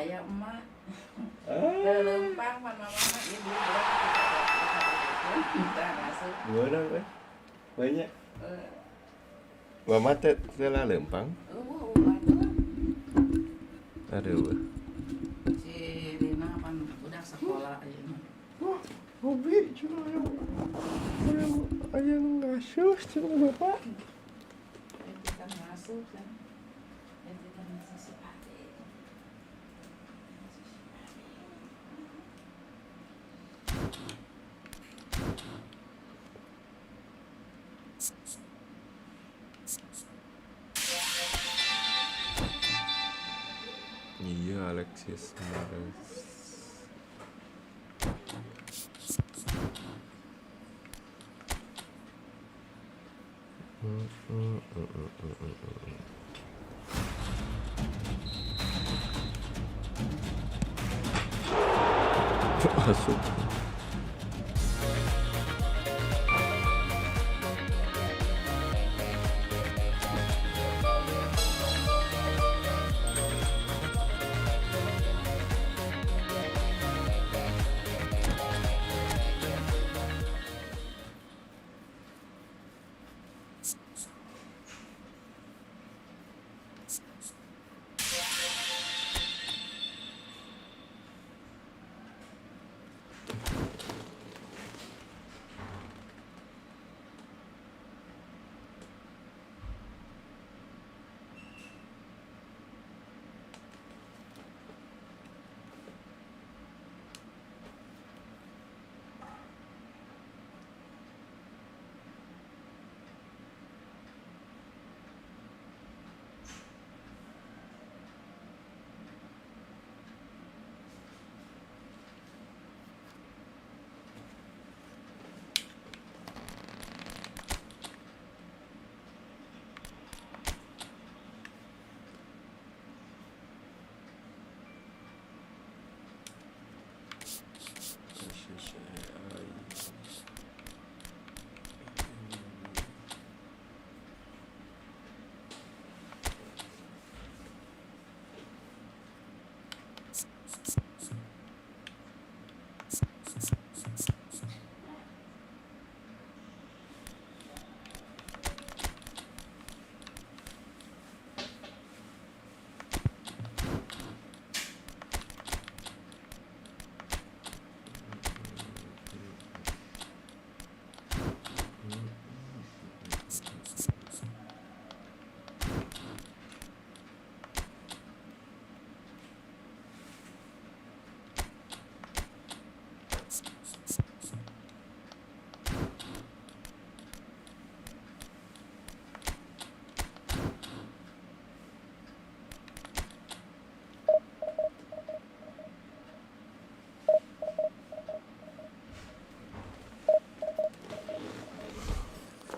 Aya emak. Lempang mama ibu berat masuk. Gimana kan? Banyak. Mama telah lempang. Aduh. Si Rina kan udah sekolah aja. Wah, hobi cuma ayam ngasuh cuma bapak. Kita ngasuh kan. Kita ngasuh si adik. Iya, Alexis Mares. Masuk.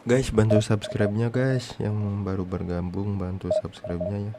Guys, bantu subscribe-nya guys. Yang baru bergabung bantu subscribe-nya ya.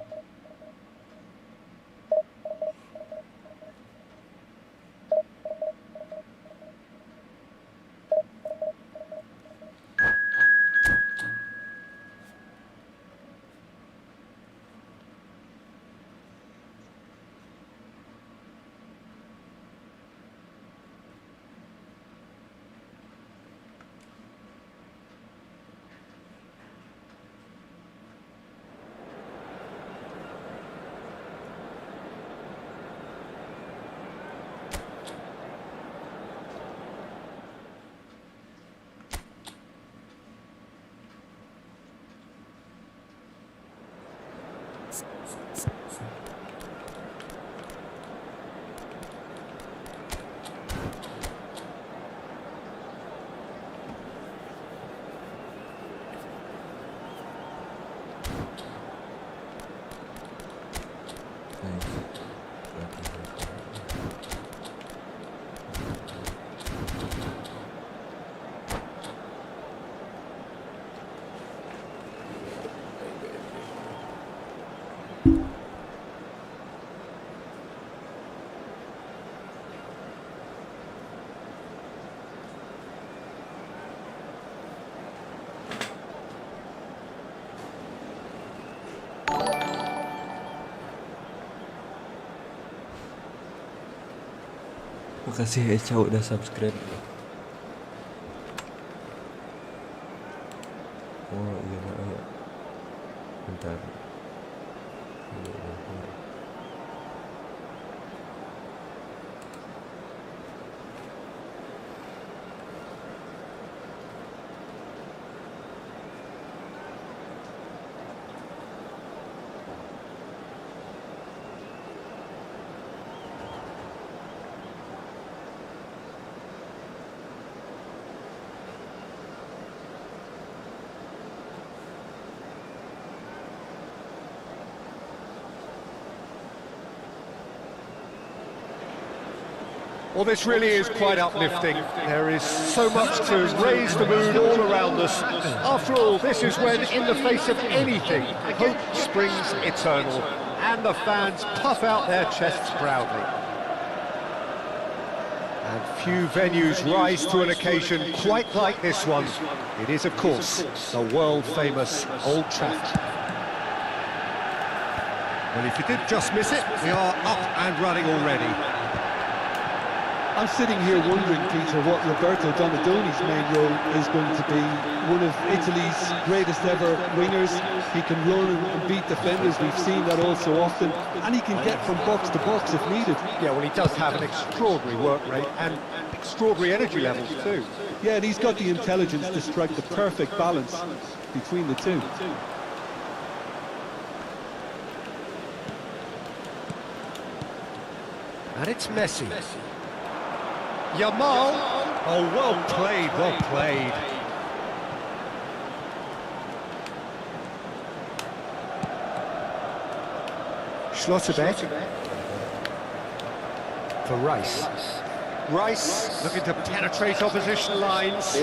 Makasih Echa udah subscribe. Oh iya, bentar. Well, this really is quite uplifting. There is so much to raise the mood all around us. After all, this is when, in the face of anything, hope springs eternal, and the fans puff out their chests proudly. And few venues rise to an occasion quite like this one. It is, of course, the world-famous Old Trafford. Well, if you did just miss it, we are up and running already. I'm sitting here wondering, Peter, what Roberto Donadoni's main role is going to be. One of Italy's greatest ever wingers. He can run and beat defenders, we've seen that all so often, and he can get from box to box if needed. Yeah, well, he does have an extraordinary work rate and extraordinary energy levels too. Yeah, and he's got the intelligence to strike the perfect balance between the two. And it's Messi. Yamal. Oh, well played, well played. Schlotterbeck. For Rice. Rice looking to penetrate opposition lines.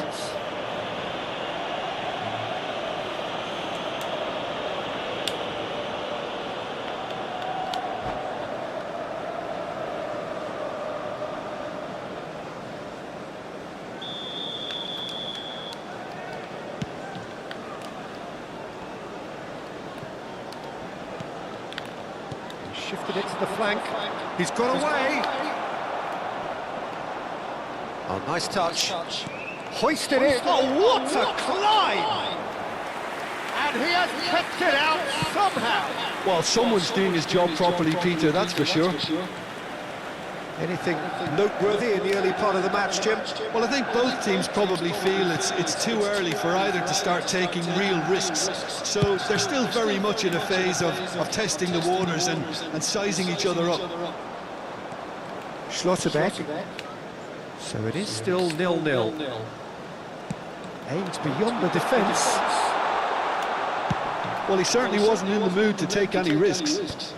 Shifted it to the flank. He's got away. Oh, nice touch. Hoisted it. Oh, what a climb! And he has kept it out somehow. Well, someone's doing his job properly, Peter, that's for sure. Anything noteworthy in the early part of the match, Jim? Well, I think both teams probably feel it's too early for either to start taking real risks. So they're still very much in a phase of testing the waters and sizing each other up. Schlotterbeck. So it is still 0-0. Aimed beyond the defence. Well, he certainly wasn't in the mood to take any risks.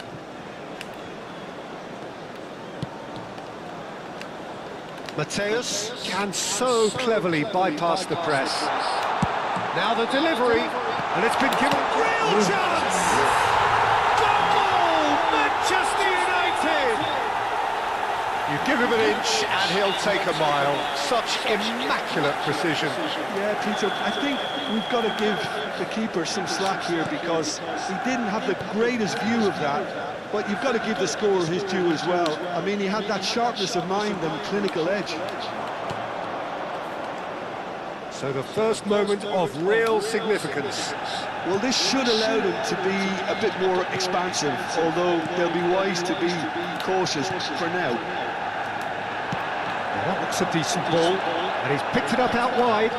Mateus can so cleverly bypass the press. Now the delivery, and it's been given real chance! Goal! Manchester United! You give him an inch and he'll take a mile. Such immaculate precision. Yeah, Peter, I think we've got to give the keeper some slack here because he didn't have the greatest view of that. But you've got to give the scorer his due as well. I mean, he had that sharpness of mind and clinical edge. So the first moment of real significance. Well, this should allow them to be a bit more expansive, although they'll be wise to be cautious for now. Now that looks a decent ball, and he's picked it up out wide.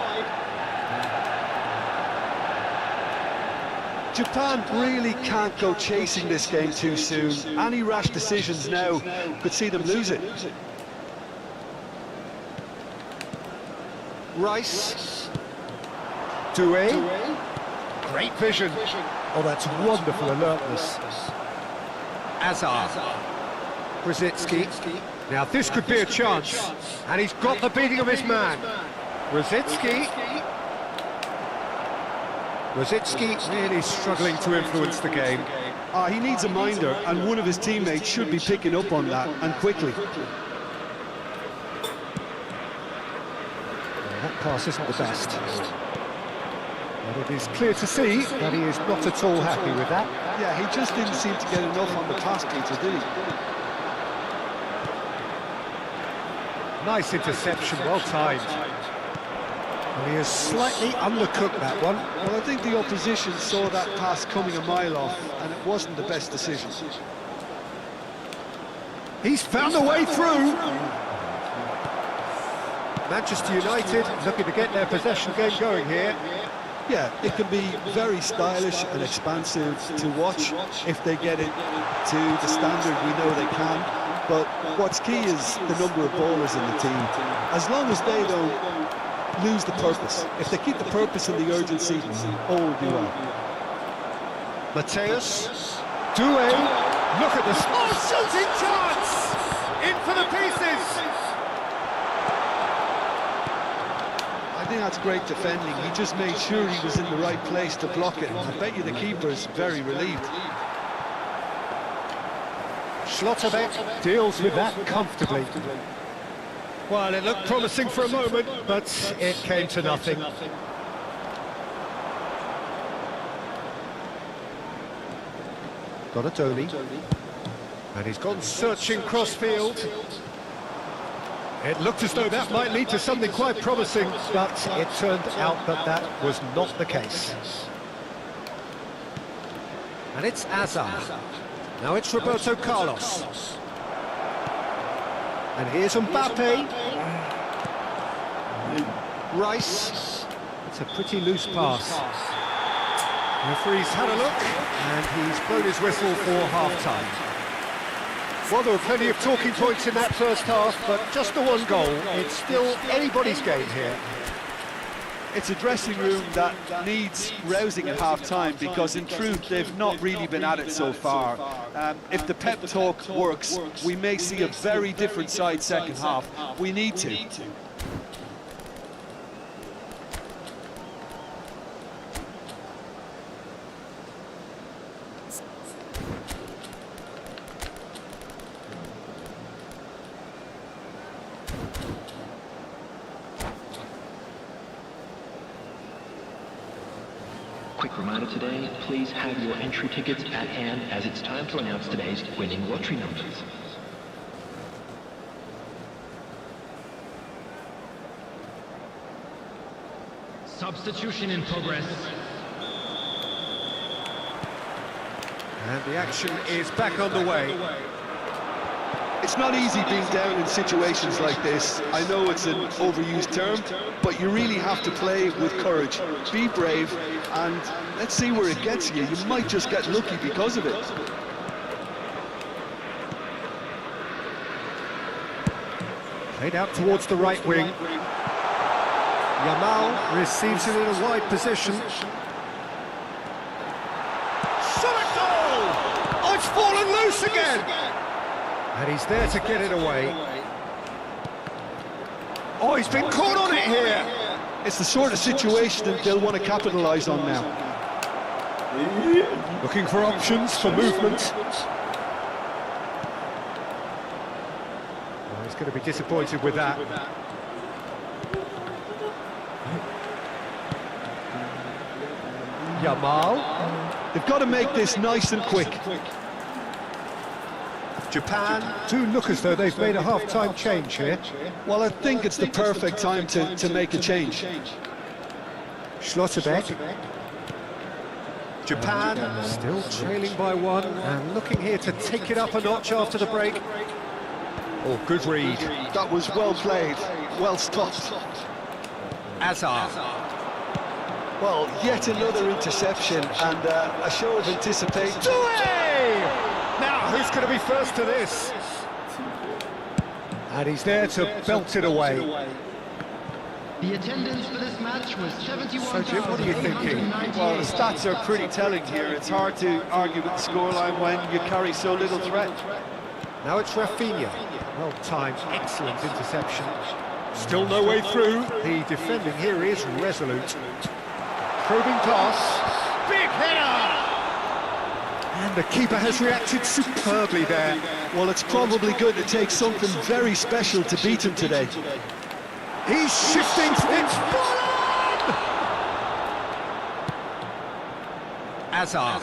Japan really can't go chasing this game too soon. Any rash decisions now could see them lose it. Rice. Doué. Great vision. Oh, that's wonderful alertness. Azar. Brzezinski. Now this could be a chance. And he's got the beating of his man. Brzezinski. Brzezinski really struggling to influence the game. He needs a minder, and one of his teammates should be picking up on that, and quickly. That pass isn't the best. But it is clear to see that he is not at all happy with that. Yeah, he just didn't seem to get enough on the pass, Peter, did he? Nice interception, well timed. And he has slightly undercooked that one. Well, I think the opposition saw that pass coming a mile off, and it wasn't the best decision. He's found a way through. Manchester United looking to get their possession game going here. Yeah, it can be very stylish and expansive to watch if they get it to the standard we know they can. But what's key is the number of ballers in the team. As long as they don't lose the purpose, if they keep the purpose and the urgency, all will be well. Mateus, Doué, look at this. Oh, shooting chance! In for the pieces! I think that's great defending. He just made sure he was in the right place to block it. I bet you the keeper's very relieved. Schlotterbeck deals with that comfortably. Well, it looked promising for a moment, but it came to nothing. Got a Donny. And he's gone searching crossfield. It looked as though that might lead to something quite promising, but it turned out that that was not the case. And it's Hazard. Now it's Roberto Carlos. And here's Mbappe. Rice. It's a pretty loose pass. The referee's had a look, and he's blown his whistle for half-time. Well, there were plenty of talking points in that first half, but just the one goal. It's still anybody's game here. It's a dressing room that needs rousing at half-time because, in truth, they've not really been at it so far. If the pep talk works, we may see a very different side second half. We need to. Quick reminder today, please have your entry tickets at hand as it's time to announce today's winning lottery numbers. Substitution in progress. And the action is back on the way. It's not easy being down in situations like this. I know it's an overused term, but you really have to play with courage. Be brave, and let's see where it gets you. You might just get lucky because of it. Played out towards the right wing. Yamal receives it in a wide position. Shot a goal! Oh, it's fallen loose again! And he's there to get it away. Oh, he's been caught on it here! It's the sort of situation that they'll want to capitalise on now. Looking for options for movement. Oh, he's going to be disappointed with that. Yamal. They've got to make this nice and quick. Japan do look as though they've made a half-time change here. Well, I think it's the perfect time to make a change. Schlotterbeck. Japan still trailing by one and looking here to take it up a notch after the break. Oh, good read. That was well played, well stopped. Hazard. Well, yet another interception and a show of anticipation. Now, who's going to be first to this? And he's there to belt it away. The attendance for this match was 71,000. So, Jim, what are you thinking? Well, the stats are pretty telling here. It's hard to argue with the scoreline when you carry so little threat. Now it's Rafinha. Well timed, excellent interception. Still no way through. The defending here is resolute. Probing pass. Big header! And the keeper has reacted superbly there. Well, it's probably going to take something very special to beat him today. He's shifting. It's fallen! Hazard.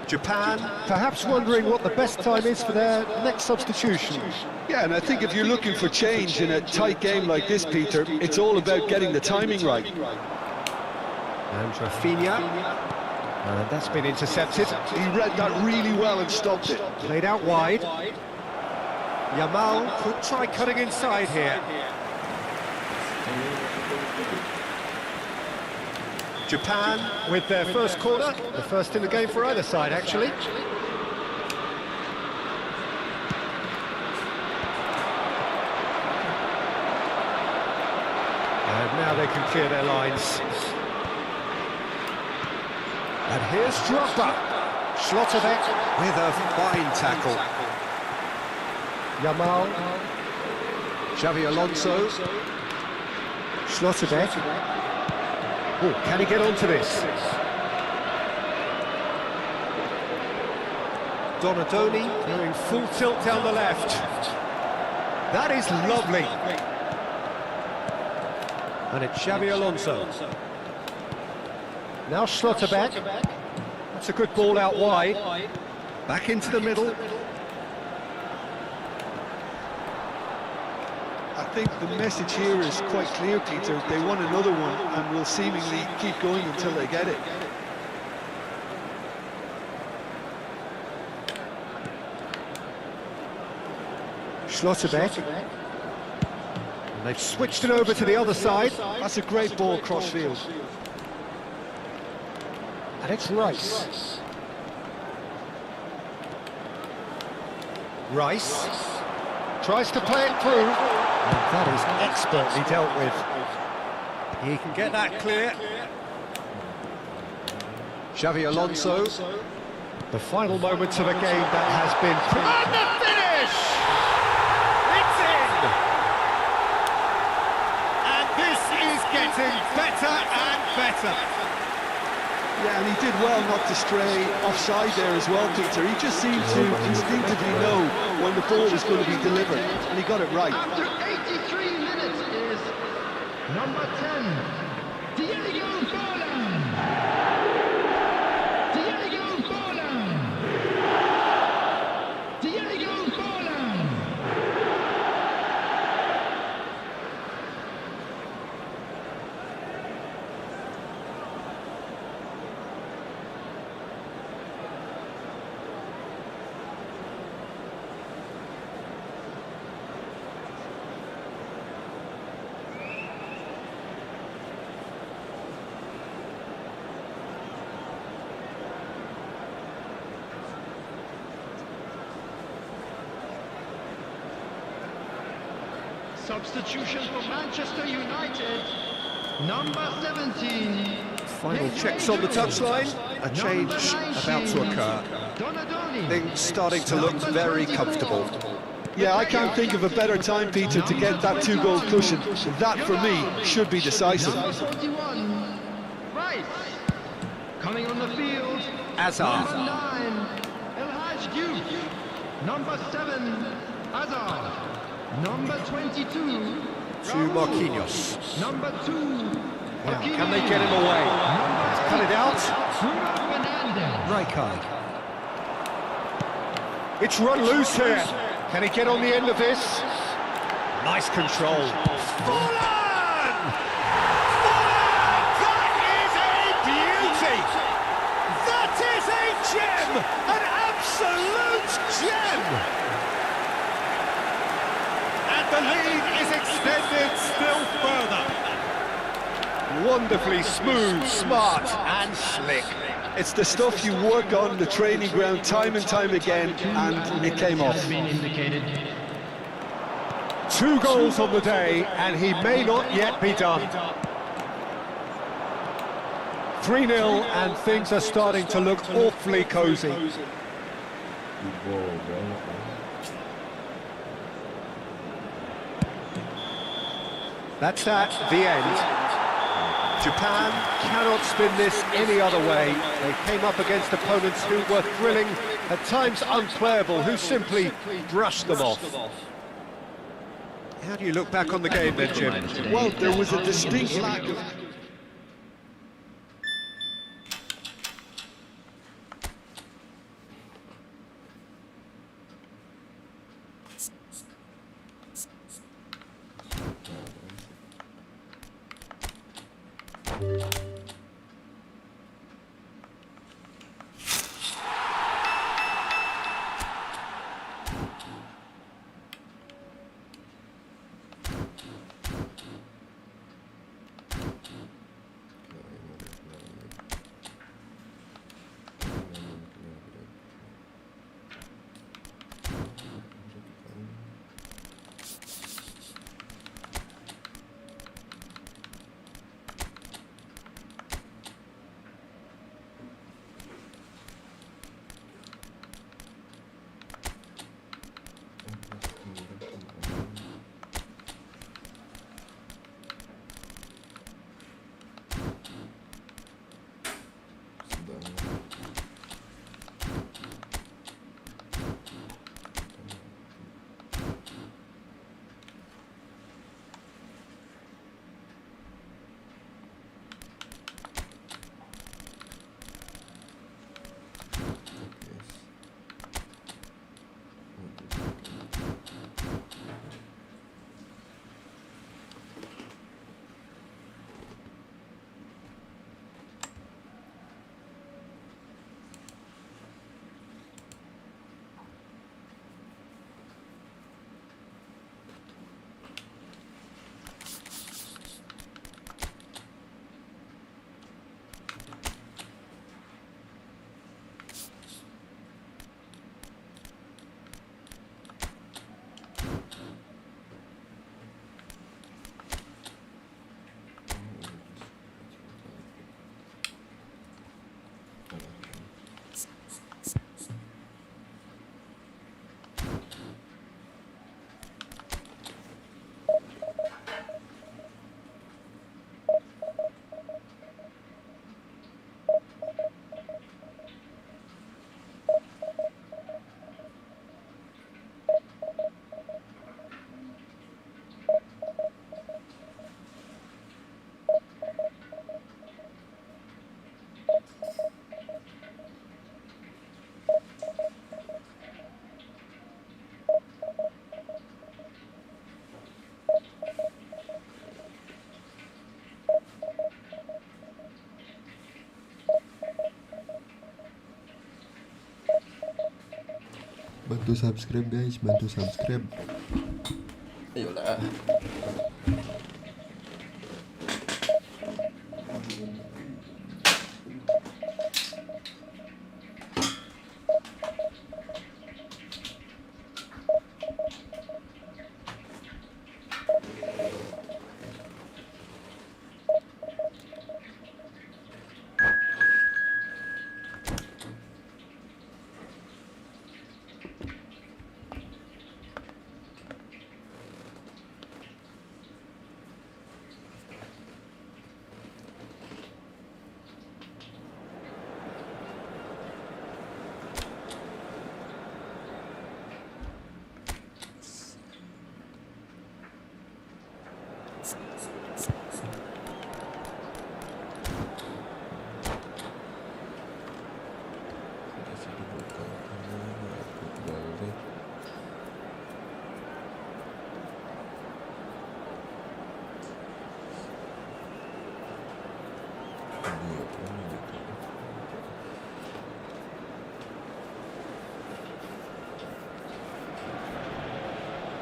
Japan perhaps wondering what the best time is for their next substitution. Yeah, and I think if you're looking for change in a tight game like this, Peter, it's all about getting the timing right. And Rafinha. And that's been intercepted. He read that really well and stopped it. Played out wide. Yamal could try cutting inside here. Japan with their first corner, the first in the game for either side, actually. And now they can clear their lines. And here's Drogba. Schlotterbeck with a fine tackle. Yamal. Xavi Alonso. Schlotterbeck. Oh, can he get onto this? Donadoni going full tilt down the left. That is lovely. And it's Xavi Alonso. Now Schlotterbeck. That's a good ball out wide. Back into the middle. I think the message here is quite clear, Peter. They want another one and will seemingly keep going until they get it. Schlotterbeck. And they've switched it over to the other side. That's a great ball crossfield. And it's Rice. Rice tries to play it through. And that is expertly dealt with. He can get that clear. Xavi Alonso. The final moments of a game that has been... And the finish! It's in! And this is getting better and better. Yeah, and he did well not to stray offside there as well, Peter. He just seemed to instinctively know when the ball was going to be delivered, and he got it right. After 83 minutes is number 10, Diego Forlan. Diego Forlan. Diego Forlan. Substitution for Manchester United, number 17. Final checks on the touchline. A change about to occur. Donadoni. Things starting to look very comfortable. Yeah, I can't think of a better time, Peter, to get that two-goal cushion. That, for me, should be decisive. Number 41, Rice. Coming on the field, Hazard. number 9, El Hadj Diouf. Number 7, Hazard. Number 22, To Marquinhos. number 2, Now, can they get him away? Cut it out. Bruno Fernandes. Rijkaard. It's run loose here. Can he get on the end of this? Nice control. Forlan! Forlan! That is a beauty! That is a gem! An absolute gem! And the lead is extended still further. Wonderfully smooth, smart and slick. It's the stuff you work on the training ground time and time again, and it came off. 2 goals on the day, and he may not yet be done. 3-0, and things are starting to look awfully cosy. That's that, the end. Japan cannot spin this any other way. They came up against opponents who were thrilling, at times unplayable, who simply brushed them off. How do you look back on the game then, Jim? Well, there was a distinct lack of... Bantu subscribe guys, bantu subscribe. Ayolah.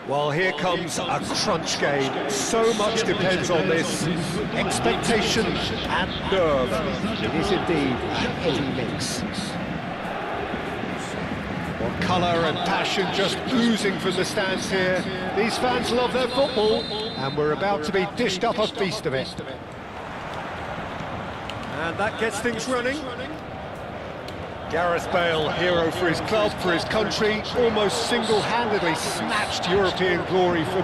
Well, here comes a crunch game. So much depends on this. Expectation and nerve. It is indeed a heady mix. Well, colour and passion just oozing from the stands here. These fans love their football, and we're about to be dished up a feast of it. And that gets things running. Gareth Bale, hero for his club, for his country, almost single-handedly snatched European glory from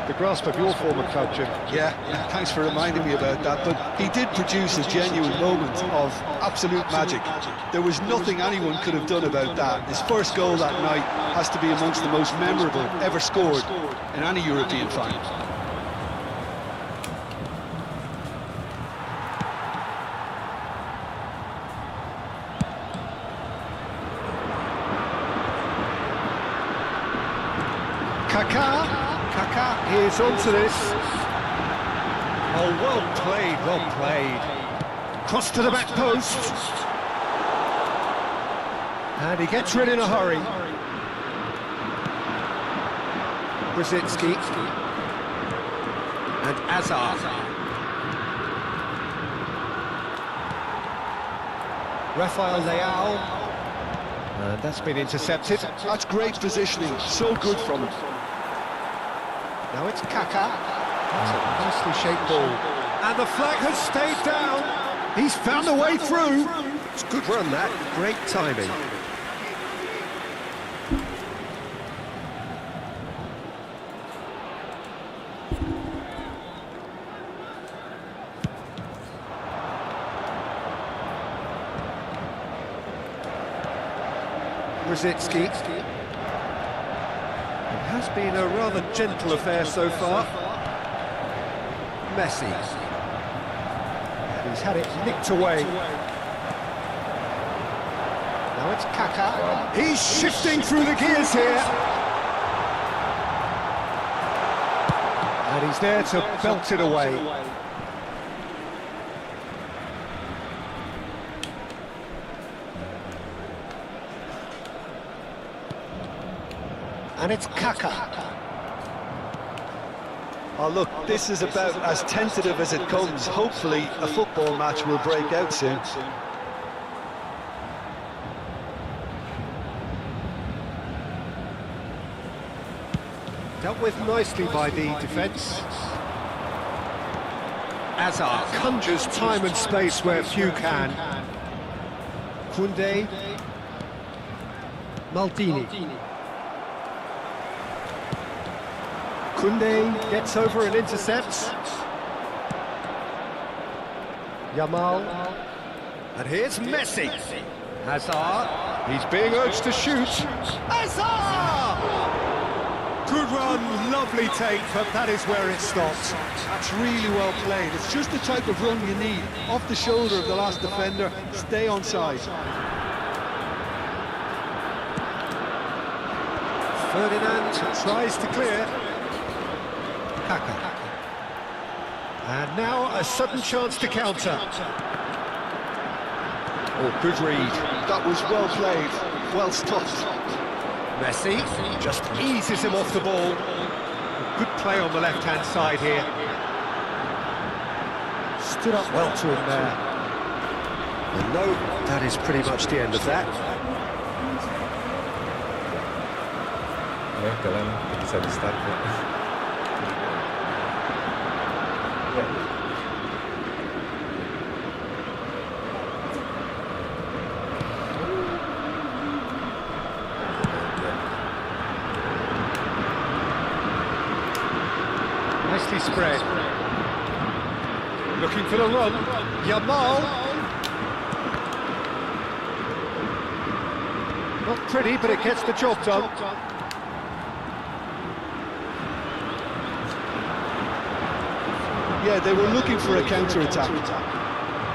the grasp of your former club, Jim. Yeah, thanks for reminding me about that, but he did produce a genuine moment of absolute magic. There was nothing anyone could have done about that. His first goal that night has to be amongst the most memorable ever scored in any European final. Kaká is onto this. Oh, well played, well played. Cross to the back post. And he gets rid in a hurry. Brzezinski. And Azar. Rafael Leao. And that's been intercepted. That's great positioning, so good from him. Now it's Kaka. That's a nicely shaped ball. And the flag has stayed down. He's found a way through. It's a good run, that. Great timing. Brzezinski. It has been a rather gentle affair so far. Messi. And he's had it nicked away. Now it's Kaka. He's shifting through the gears here. And he's there to belt it away. And it's Kaka. Oh look, this is about as tentative as it comes. Hopefully a football match will break out soon. Dealt with nicely by the defence. Azar conjures time and space where few can. Koundé. Maldini. Koundé gets over and intercepts. Yamal. And here's Messi. Hazard. He's being urged to shoot. Hazard! Good run, lovely take, but that is where it stops. That's really well played. It's just the type of run you need. Off the shoulder of the last defender, stay on side. Ferdinand tries to clear. Kaka. And now a sudden chance to counter. Oh, good read. That was well played, well stopped. Messi just eases him off the ball. Good play on the left-hand side here. Stood up well to him there. And no, that is pretty much the end of that. Ya, kalian bisa di start ya. Nicely spread. Looking for the run. Yamal. Not pretty, but it gets the job done. Yeah, they were looking for a counter-attack.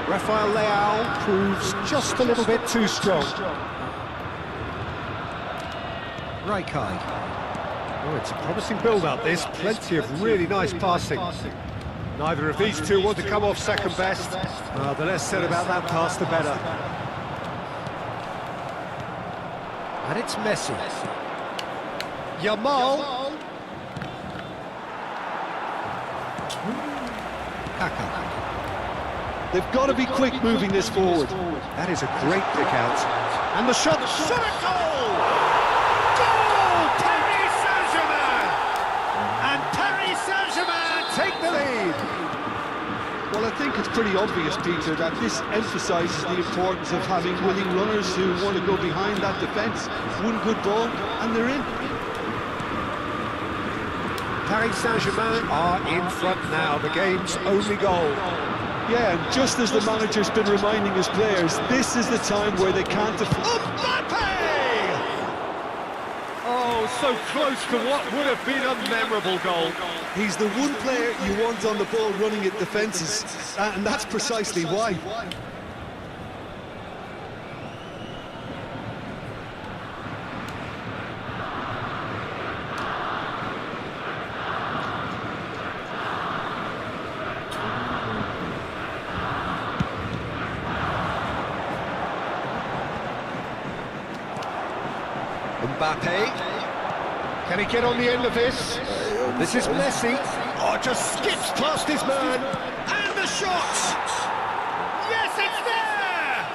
Rafael Leao proves just a little bit too strong. Rijkaard. Oh, it's a promising build-up, this. Plenty of really nice passing. Neither of these two want to come off second best. The less said about that pass, the better. And it's Messi. Yamal. Kaka. They've got to be quick moving this forward. That is a great pick out. And the shot, shot a goal! Goal! Paris Saint-Germain! And Paris Saint-Germain take the lead! Well, I think it's pretty obvious, Peter, that this emphasises the importance of having willing runners who want to go behind that defence. One good ball, and they're in. Paris Saint-Germain are in front now, the game's only goal. Yeah, and just as the manager's been reminding his players, this is the time where they can't afford... Mbappe! Oh, so close to what would have been a memorable goal. He's the one player you want on the ball running at defences, and that's precisely why. Mbappe. Can he get on the end of this? This is Messi. Oh, just skips past his man. And the shot! Yes, it's there!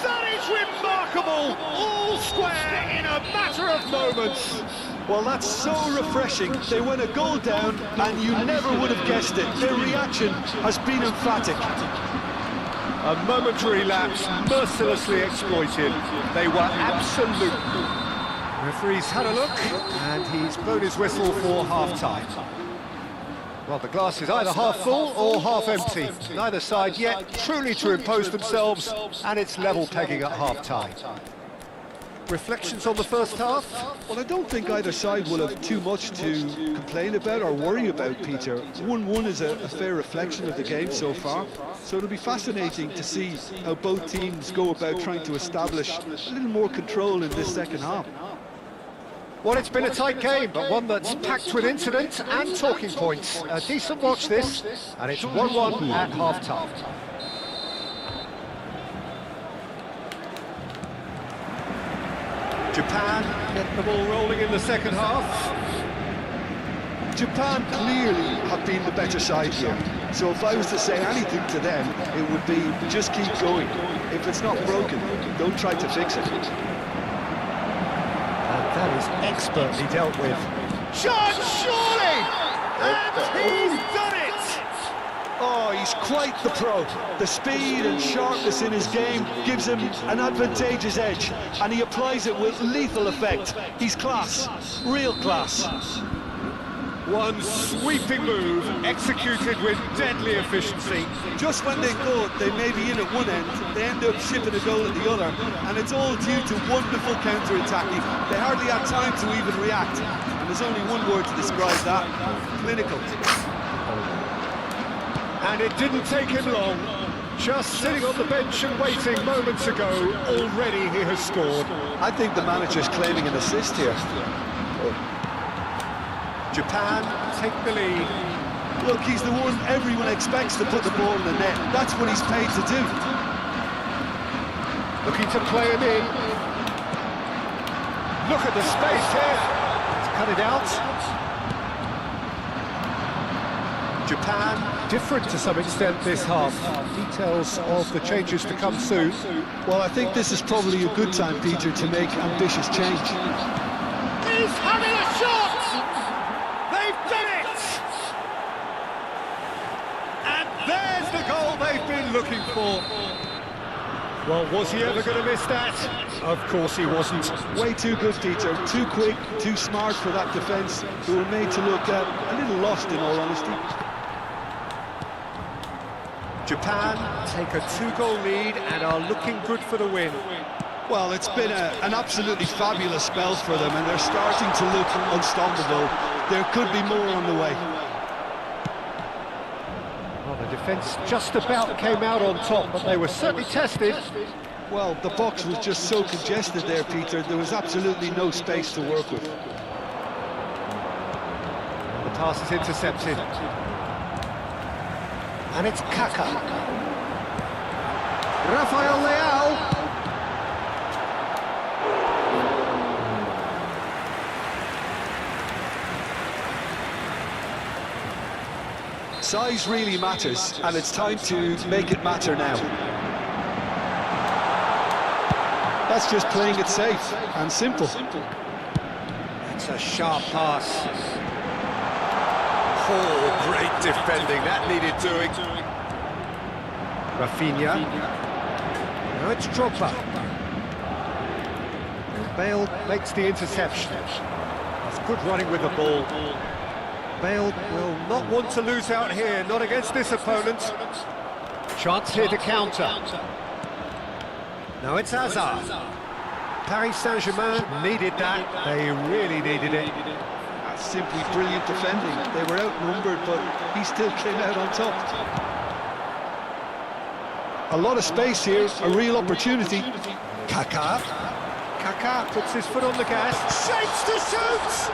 That is remarkable! All square in a matter of moments. Well, that's so refreshing. They went a goal down, and you never would have guessed it. Their reaction has been emphatic. A momentary lapse, mercilessly exploited. They were absolute. Referee's had a look, and he's blown his whistle for half-time. Well, the glass is either half full or half empty. Neither side yet truly to impose themselves, and it's level pegging at half-time. Reflections on the first half? Well, I don't think either side will have too much to complain about or worry about, Peter. 1-1 is a fair reflection of the game so far, so it'll be fascinating to see how both teams go about trying to establish a little more control in this second half. Well, it's been a tight game, but one that's packed with incidents and talking points. A decent watch this, and it's 1-1 at half-time. Japan get the ball rolling in the second half. Japan clearly have been the better side here, so if I was to say anything to them, it would be just keep going. If it's not broken, don't try to fix it. And that is expertly dealt with. Shot, surely! And he's done it! Oh, he's quite the pro. The speed and sharpness in his game gives him an advantageous edge, and he applies it with lethal effect. He's class, real class. One sweeping move, executed with deadly efficiency. Just when they thought they may be in at one end, they end up shipping a goal at the other, and it's all due to wonderful counter-attacking. They hardly had time to even react, and there's only one word to describe that: clinical. And it didn't take him long. Just sitting on the bench and waiting moments ago, already he has scored. I think the manager's claiming an assist here. Japan take the lead. Look, he's the one everyone expects to put the ball in the net. That's what he's paid to do. Looking to play him in. Look at the space here. Let's cut it out. Japan, different to some extent this half. Details of the changes to come soon. Well, I think this is probably a good time, Peter, to make ambitious change. He's having a shot! They've done it! And there's the goal they've been looking for. Well, was he ever going to miss that? Of course he wasn't. Way too good, Peter. Too quick, too smart for that defence, who were made to look a little lost, in all honesty. Japan take a 2-goal lead and are looking good for the win. Well, it's been an absolutely fabulous spell for them, and they're starting to look unstoppable. There could be more on the way. Well, the defence just about came out on top, but they were certainly tested. Well, the box was just so congested there, Peter. There was absolutely no space to work with. The pass is intercepted. And it's Kaka. Rafael Leao. Size really matters, and it's time to make it matter now. That's just playing it safe and simple. It's a sharp pass. Oh, great defending, that needed doing. Rafinha. Now it's Drogba. And Bale makes the interception. That's good running with the ball. Bale will not want to lose out here, not against this opponent. Chance here to counter. Now it's Hazard. Paris Saint-Germain needed that, they really needed it. Simply brilliant defending. They were outnumbered, but he still came out on top. A lot of space here, a real opportunity. Kaka. Kaka puts his foot on the gas, shapes to shoot!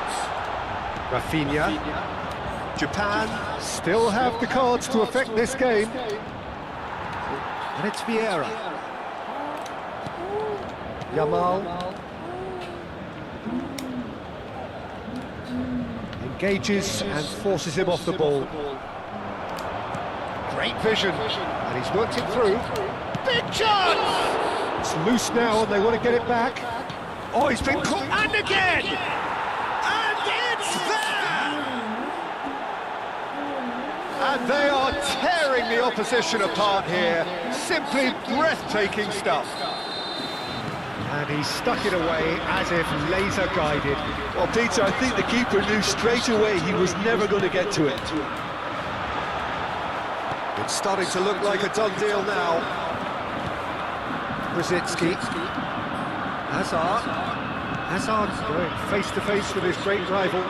Rafinha. Japan still have the cards to affect this game. And it's Vieira. Yamal. Engages and forces him off the ball. Great vision, and he's worked it through. Big chance! It's loose now, and they want to get it back. Oh, he's been caught, and again! And it's there! And they are tearing the opposition apart here. Simply breathtaking stuff. And he stuck it away as if laser guided. Well, Peter, I think the keeper knew straight away he was never going to get to it. It's starting to look like a done deal now. Brzezinski. Hazard going face to face with his great rival.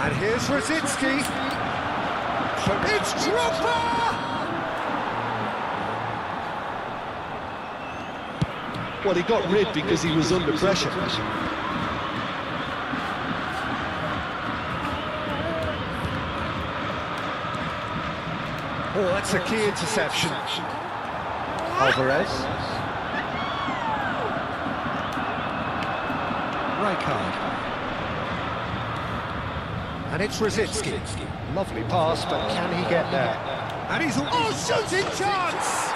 And here's Brzezinski. It's Drogba! Well, he got rid because he was under pressure. Oh, that's a key interception. Alvarez. Rijkaard. And it's Brzezinski. Lovely pass, but can he get there? And he's... Oh, shooting chance!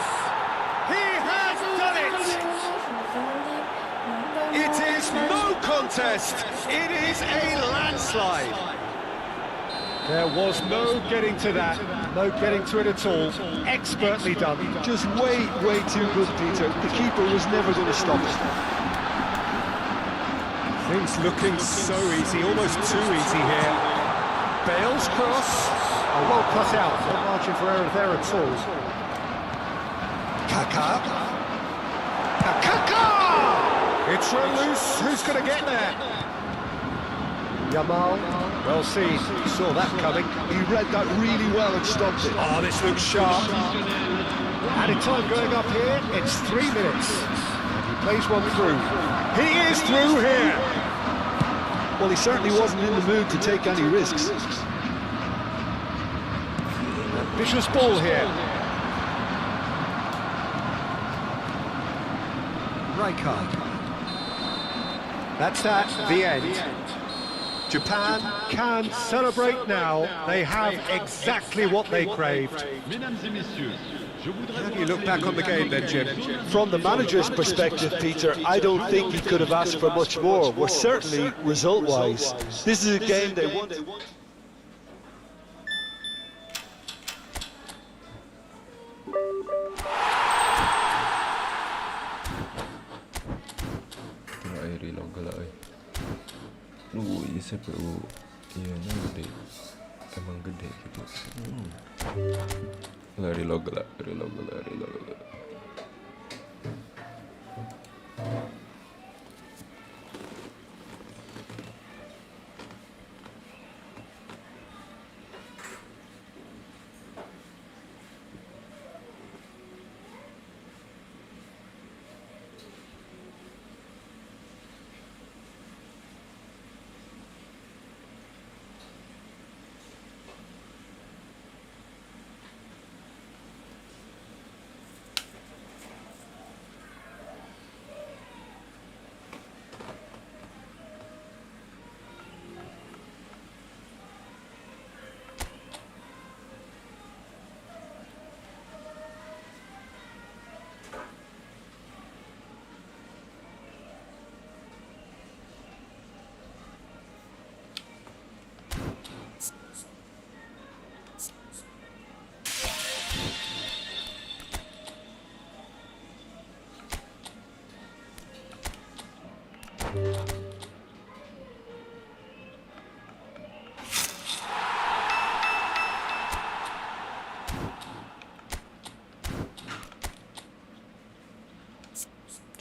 He has done it! It is no contest. It is a landslide. There was no getting to that. No getting to it at all. Expertly done. Just way too good, Peter. The keeper was never going to stop it. Things looking so easy, almost too easy here. Bale's cross. Oh, well cut out. No margin for error there at all. Kaka! It's run loose. Who's going to get there? Yamal. Well seen. Saw that coming. He read that really well and stopped it. Oh, this looks sharp. Added time going up here. It's 3 minutes. And he plays one through. He is through here. Well, he certainly wasn't in the mood to take any risks. Ambitious ball here. Rijkaard. That's that, the end. Japan can celebrate now. They have exactly what they craved. How do you look back on the game then, Jim? From the manager's perspective, Peter, I don't think he could have asked for much more. Well, certainly result-wise. This is a game they wanted. Reload galak CPU ianya gede, emang gede gitu. Reload galak.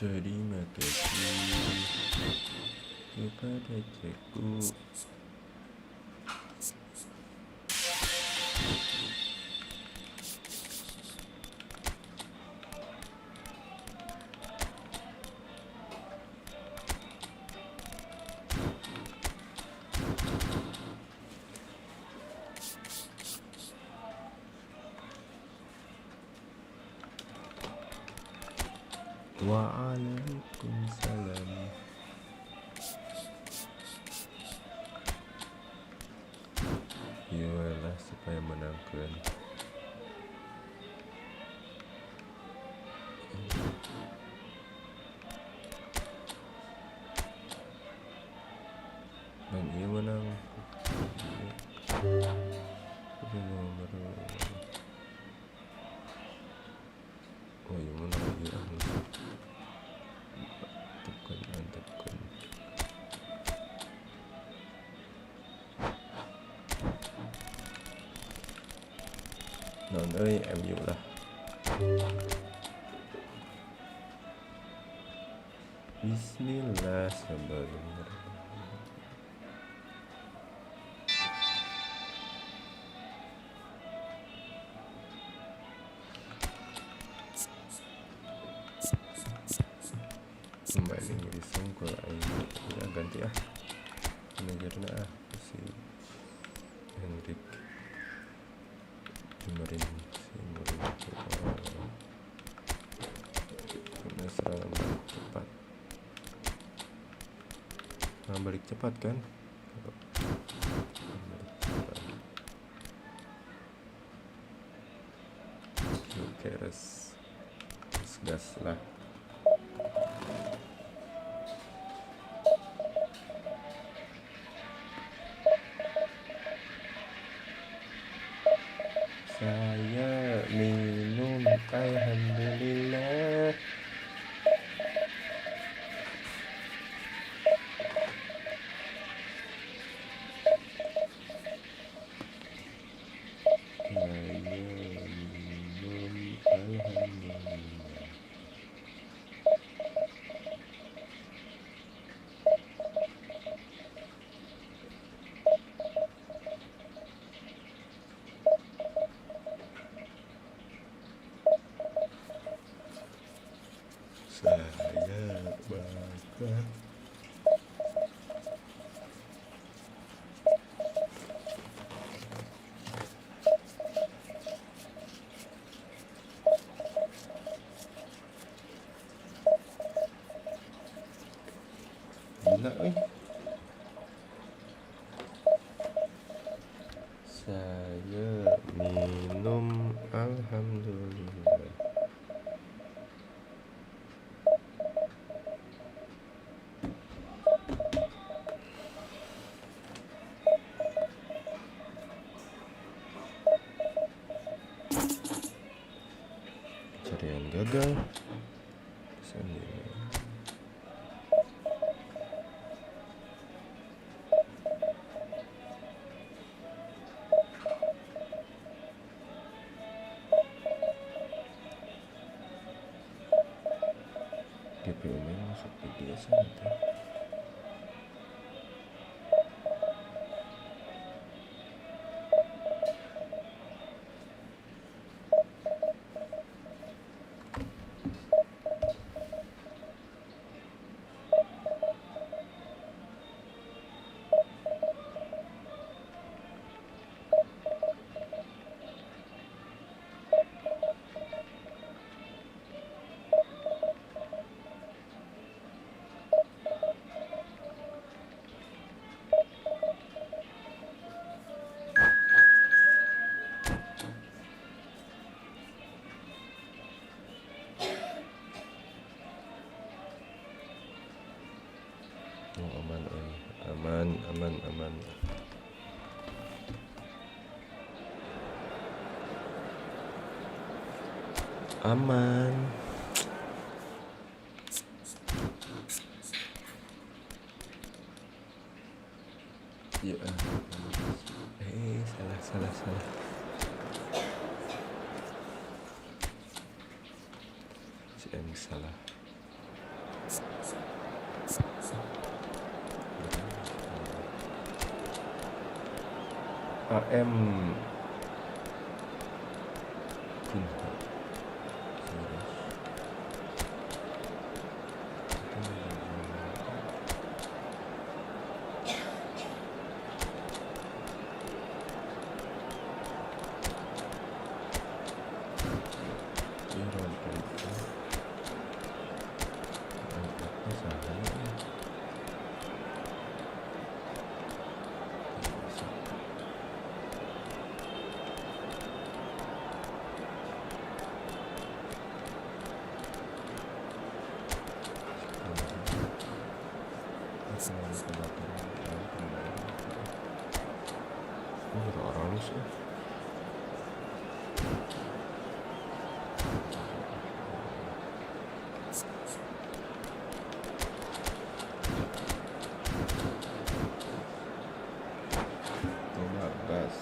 Terima kasih kepada cikgu. Waalaikumsalam. Iyalah supaya menangkan. Dan iya menang. Tapi nomor. Oh iya menang iya. Mantapkan. Non MU lah. Bismillah sebelum kembali di sungkul ya ganti manajernya si Hendrik Murin ini serangan cepat balik cepat kan gas lah. Saya minum alhamdulillah. Saya bakar. Gila Saya minum alhamdulillah. Pencarian gagal. GPU masuk video santai. Oh, aman. Aman. Ya. Salah. CM salah. AM Orang lu sih. Bas.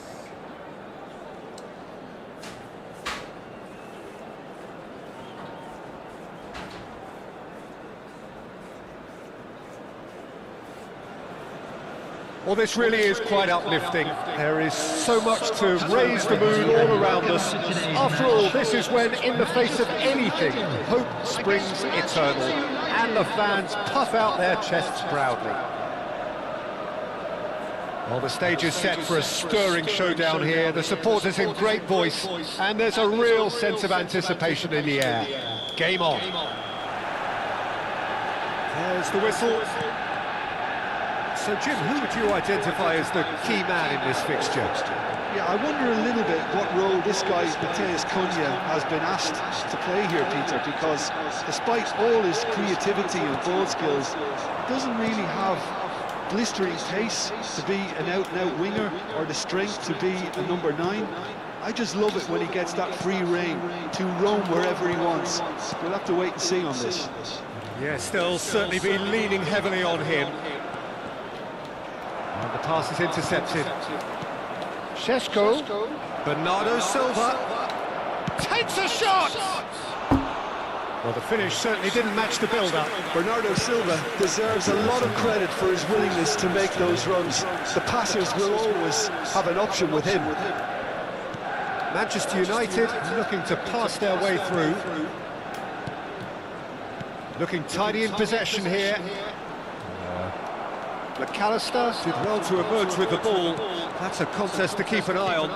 Well, this really is quite uplifting. There is so much to raise the mood all around us. After all, this is when, in the face of anything, hope springs eternal, and the fans puff out their chests proudly. Well, the stage is set for a stirring showdown here. The supporters in great voice, and there's a real sense of anticipation in the air. Game on. There's the whistle. So, Jim, who would you identify as the key man in this fixture? Yeah, I wonder a little bit what role this guy, Matheus Cunha, has been asked to play here, Peter, because despite all his creativity and ball skills, he doesn't really have blistering pace to be an out-and-out winger or the strength to be a number 9. I just love it when he gets that free rein to roam wherever he wants. We'll have to wait and see on this. Yes, they'll certainly be leaning heavily on him. And the pass is intercepted. Šeško, Bernardo Silva, takes a shot! Well, the finish certainly didn't match the build-up. Bernardo Silva deserves a lot of credit for his willingness to make those runs. The passers will always have an option with him. Manchester United looking to pass their way through. Looking tidy in possession here. McAllister did well to emerge with the ball. That's a contest to keep an eye on.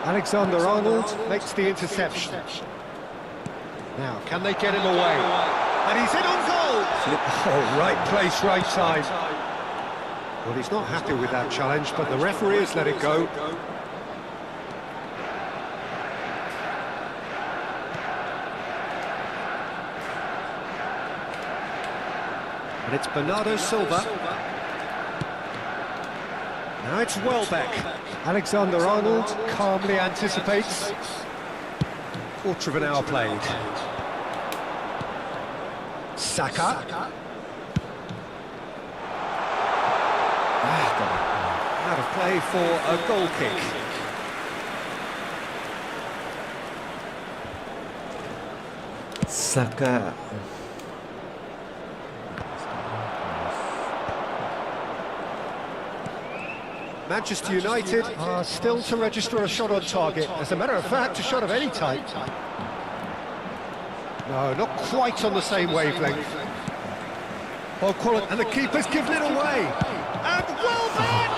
Alexander-Arnold makes the interception. Now, can they get him away? And he's in on goal! Oh, right place, right time. Well, he's not happy with that challenge, but the referee has let it go. And it's Bernardo Silva. Now it's Welbeck. Alexander-Arnold calmly anticipates. Quarter of an hour played. Saka. Out of play for a goal kick. Saka. Manchester United are still to register a shot on target. As a matter of fact, a shot of any type. No, not quite on the same wavelength. Ball quality, and the keeper's given it away. And Welbeck!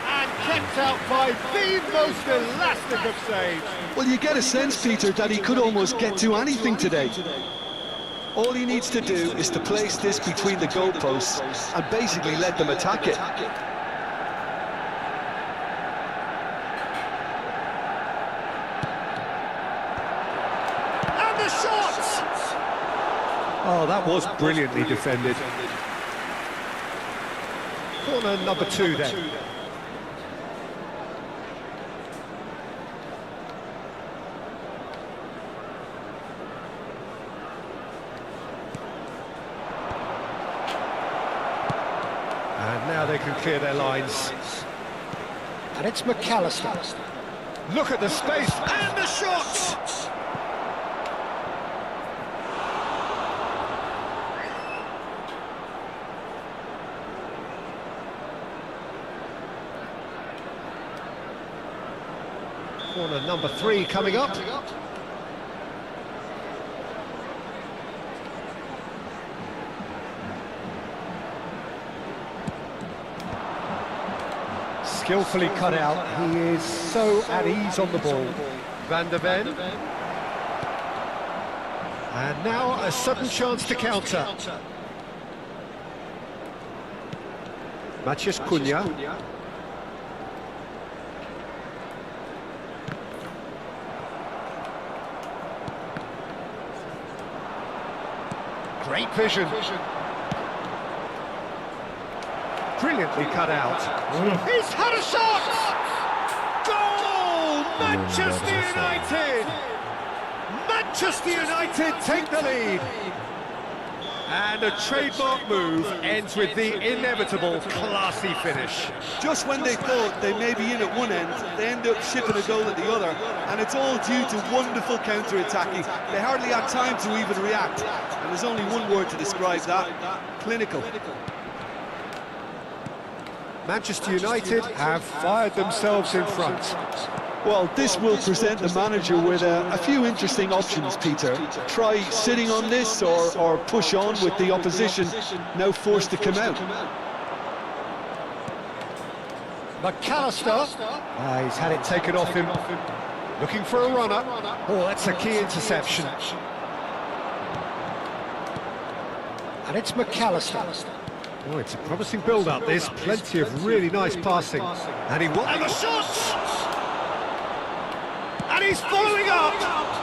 And kept out by the most elastic of saves. Well, you get a sense, Peter, that he could almost get to anything today. All he needs to do is to place this between the goalposts and basically let them attack it. Oh, that was brilliantly defended. Corner number 2 then. And now they can clear their lines. And it's McAllister. Look at the space and the shot! Corner number 3 coming up. Skillfully cut out. He is so at ease on the ball. Van der Ven. And now a sudden chance to counter. Matheus Cunha. Great vision. Brilliantly cut out. He's had a shot! Goal! Manchester United! Manchester United take the lead. And a trademark move ends with the inevitable classy finish. Just when they thought they may be in at one end, they end up shipping a goal at the other, and it's all due to wonderful counter-attacking. They hardly had time to even react, and there's only one word to describe that: clinical. Manchester United have fired themselves in front. Well, this will present the manager with a few interesting options, Peter. Try sitting on this or push on with the opposition now forced to come out. McAllister. He's had it taken off him. Looking for a runner. Oh, that's a key interception. And it's McAllister. Oh, it's a promising build-up, this. Plenty of really nice passing. And he will... And the shot! And he's following up!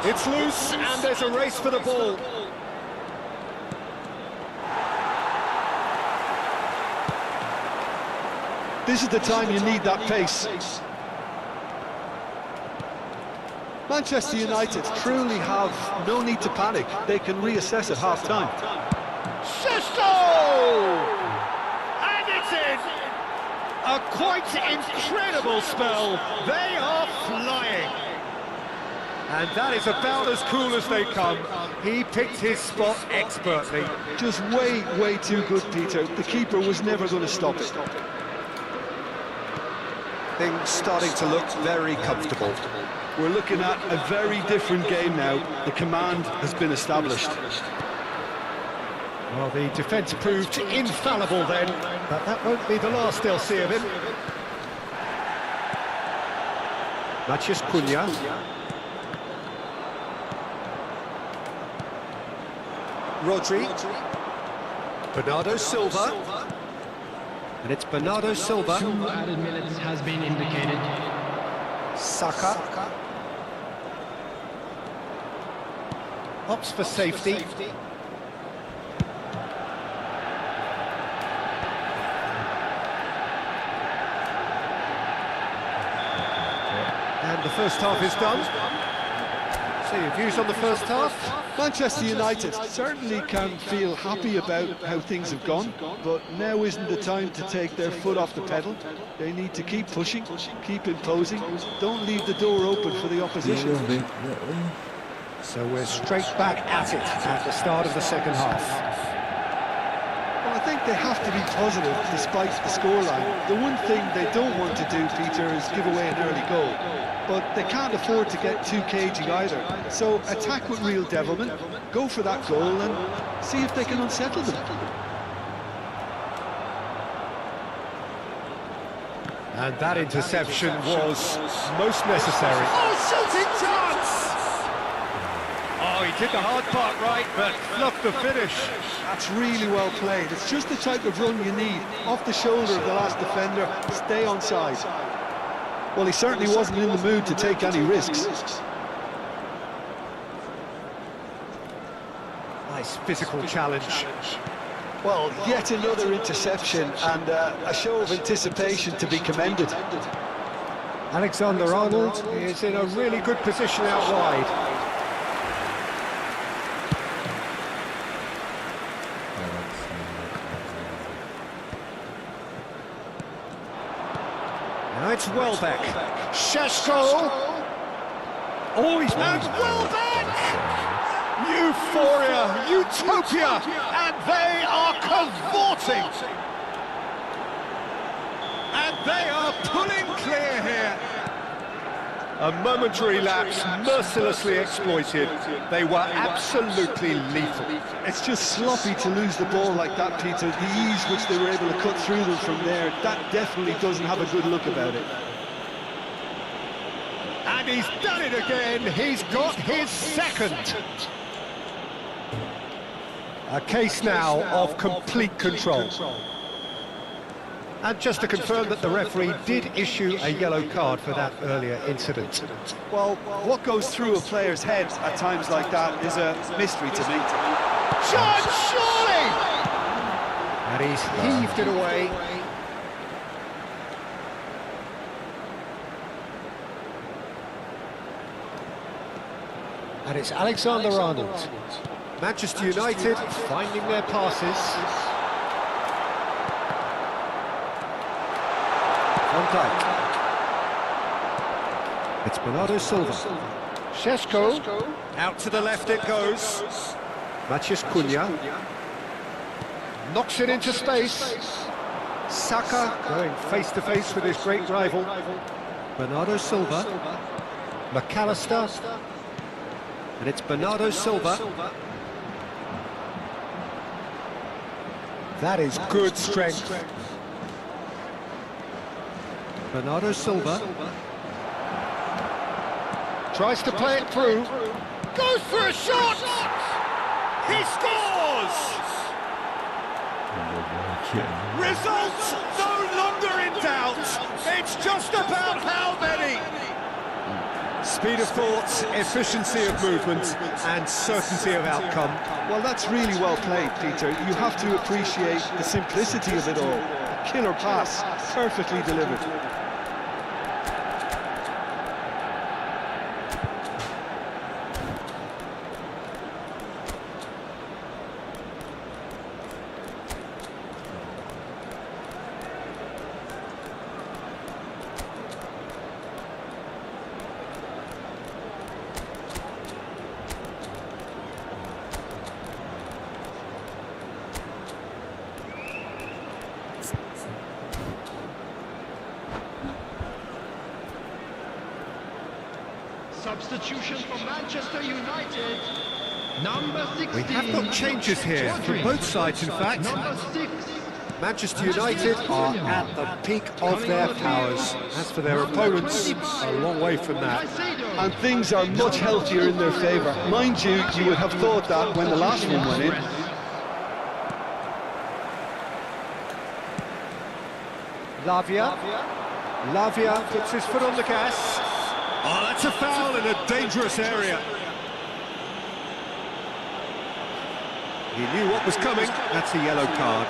It's loose, and there's a race for the ball. This is the time you need that pace. Manchester United truly have no need to panic. They can reassess at half-time. Sesto! And it's in! A quite incredible spell. They are flying. And that is about as cool as they come. He picked his spot expertly. Just way too good, Peter. The keeper was never going to stop it. Things starting to look very comfortable. We're looking at a very different game now. The command has been established. Well, the defence proved infallible then, but that won't be the last they'll see of him. Matheus Cunha. Rodri. Bernardo Silva. And it's Bernardo Silva. 2 added minutes has been indicated. Saka. Opts for safety. And the first half is done. So your views on the first half? Manchester United certainly can feel happy about how things have gone, but now isn't the time to take their foot off the pedal. They need to keep pushing, keep imposing, don't leave the door open for the opposition. So we're straight back at it at the start of the second half. Well, I think they have to be positive despite the scoreline. The one thing they don't want to do, Peter, is give away an early goal. But they can't afford to get too cagey either. So attack with real devilment, go for that goal and see if they can unsettle them. And that interception was most necessary. Oh, shooting chance! Oh, he did the hard part right, but fluffed the finish. That's really well played. It's just the type of run you need. Off the shoulder of the last defender, stay on side. Well, he certainly wasn't in the mood to take any risks. Nice physical challenge. Well, yet another interception and a show of anticipation to be commended. Alexander-Arnold is in a really good position out wide. Now it's Welbeck. Šeško. Oh, he's now Welbeck! Euphoria, utopia, and they are cavorting. And they are pulling clear here. A momentary lapse, mercilessly exploited. They were absolutely lethal. It's just sloppy to lose the ball like that, Peter. The ease which they were able to cut through them from there, that definitely doesn't have a good look about it. And he's done it again. He's got his second. A case now of complete control. And just to confirm that the referee did issue a yellow card for that earlier incident. Well, what goes through a player's head at times like that is a mystery to me. Chance, surely! And he's heaved it away. And it's Alexander-Arnold. Manchester United finding their passes. Van Dijk. It's Bernardo Silva. Šeško. Out to the left it goes. Maciej Cunha. Knocks it into space. Saka going face to face with his great rival. Bernardo Silva. McAllister. And it's Bernardo Silva. That is good strength. Bernardo Silva. Tries to play it through. Goes for a shot! He scores! Results no longer in doubt. It's just about how many. Speed of thought, efficiency of movement, and certainty of outcome. Well, that's really well played, Peter. You have to appreciate the simplicity of it all. A killer pass, perfectly delivered. Substitution for Manchester United. Number 16. We have got changes here from both sides, in fact. Number 6. Manchester United are at the peak of their powers. As for their opponents, a long way from that. And things are much healthier in their favour. Mind you, you would have thought that when the last one went in. Lavia puts his foot on the gas. Oh, that's a foul in a dangerous area. He knew what was coming. That's a yellow card.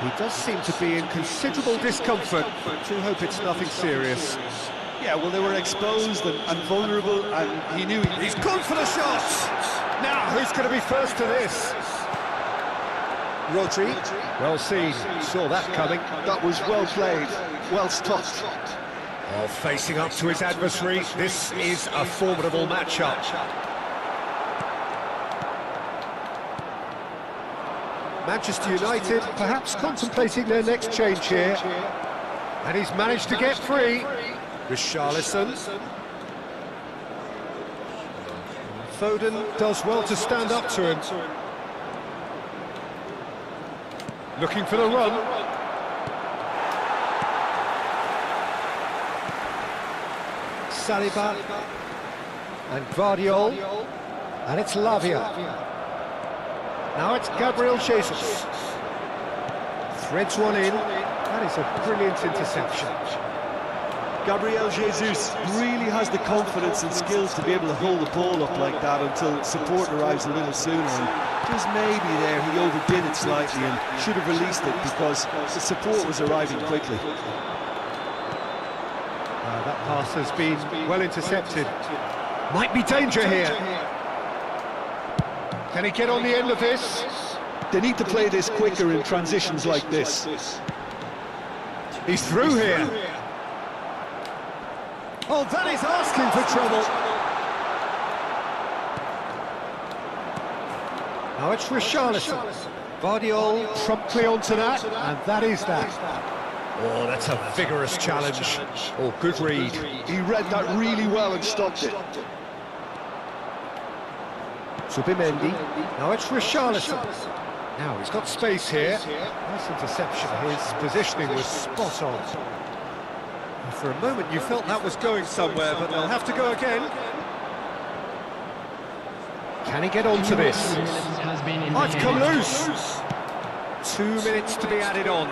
He does seem to be in considerable discomfort. Do hope it's nothing serious. Yeah, well, they were exposed and vulnerable, and he knew He's gone for the shot. Now, who's going to be first to this? Rodri. Well seen. Saw that coming. that was well played, well stopped. Oh, facing up to his adversary, this is a formidable matchup. Manchester United perhaps contemplating their next change here. And he's managed to get free. Richarlison. Foden does well to stand up to him. Looking for the run. Saliba and Guardiol, and it's Lavia. Now it's Gabriel Jesus. Threads one in. That is a brilliant interception. Gabriel Jesus really has the confidence and skills to be able to hold the ball up like that until support arrives a little sooner. And just maybe there he overdid it slightly and should have released it because the support was arriving quickly. That pass has been well intercepted. Might be danger here. Can he get on the end of this? They need to play this quicker in transitions like this. He's through here. Oh, that is asking for trouble. Now it's Richarlison. Guardiol promptly onto that, and that is that. Oh, that's a vigorous challenge. Oh, good read. He read that really well and stopped it. Subimendi. Now it's Richarlison. Now he's got space here. Nice interception. His positioning was spot on. And for a moment you felt that was going somewhere, but they'll have to go again. Can he get onto this? Oh, it's come loose. 2 minutes to be added on.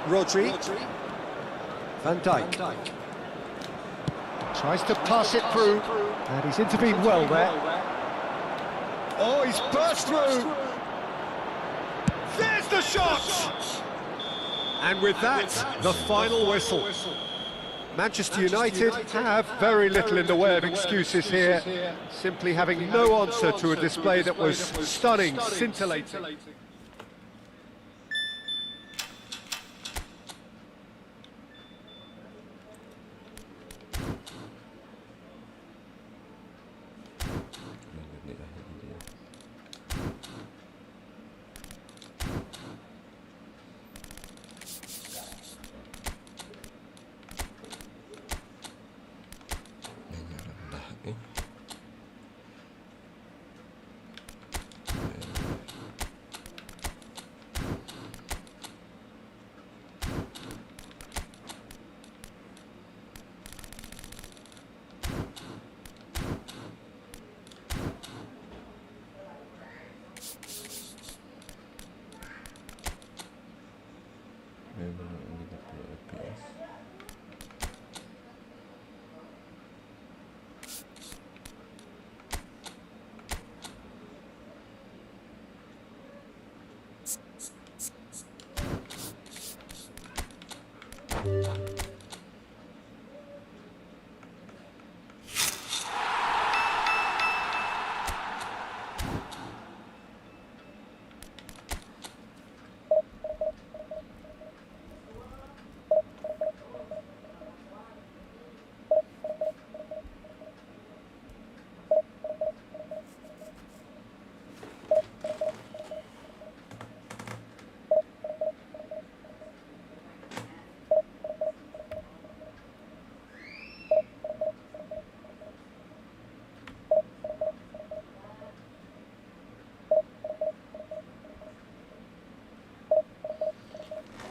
Rodri. Van Dijk. Tries to pass it through. And he's intervened well there. Oh, he's burst through. There's the shot! And with that, the final whistle. Manchester United have very little in the way of excuses here, simply having no answer to a display that was stunning, scintillating.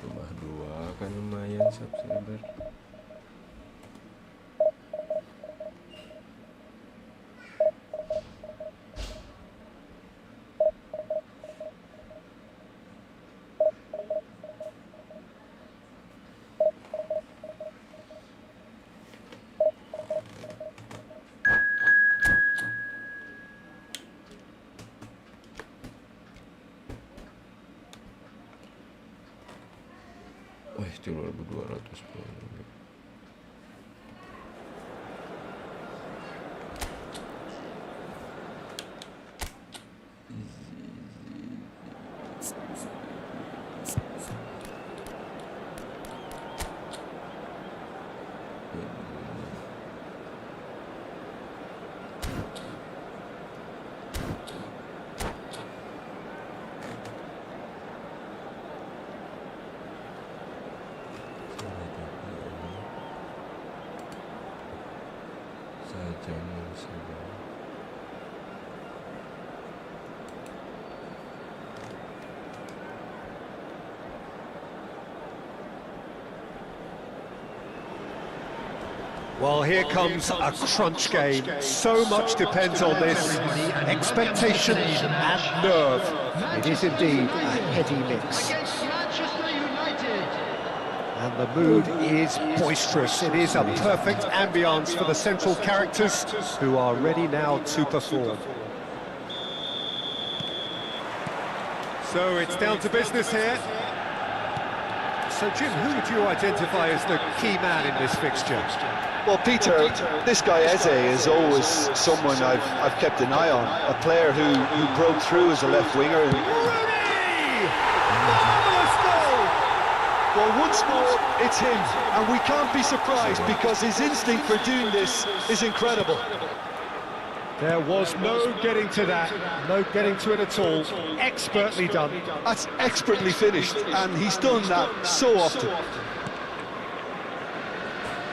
Rumah 2 kan lumayan subscriber. Wah, 3.200. Well, here comes a crunch game. So much depends on this. Expectation and nerve. It is indeed a heady mix. Against Manchester United. And the mood is boisterous. It is a perfect ambience for the central characters who are ready now to perform. So it's down to business here. So Jim, who would you identify as the key man in this fixture? Well, Peter, this guy Eze is always someone I've kept an eye on. A player who broke through as a left winger. Rooney! Marvellous goal! Well, once more, it's him, and we can't be surprised because his instinct for doing this is incredible. There was no getting to that, no getting to it at all. Expertly done. That's expertly finished, and he's done that so often.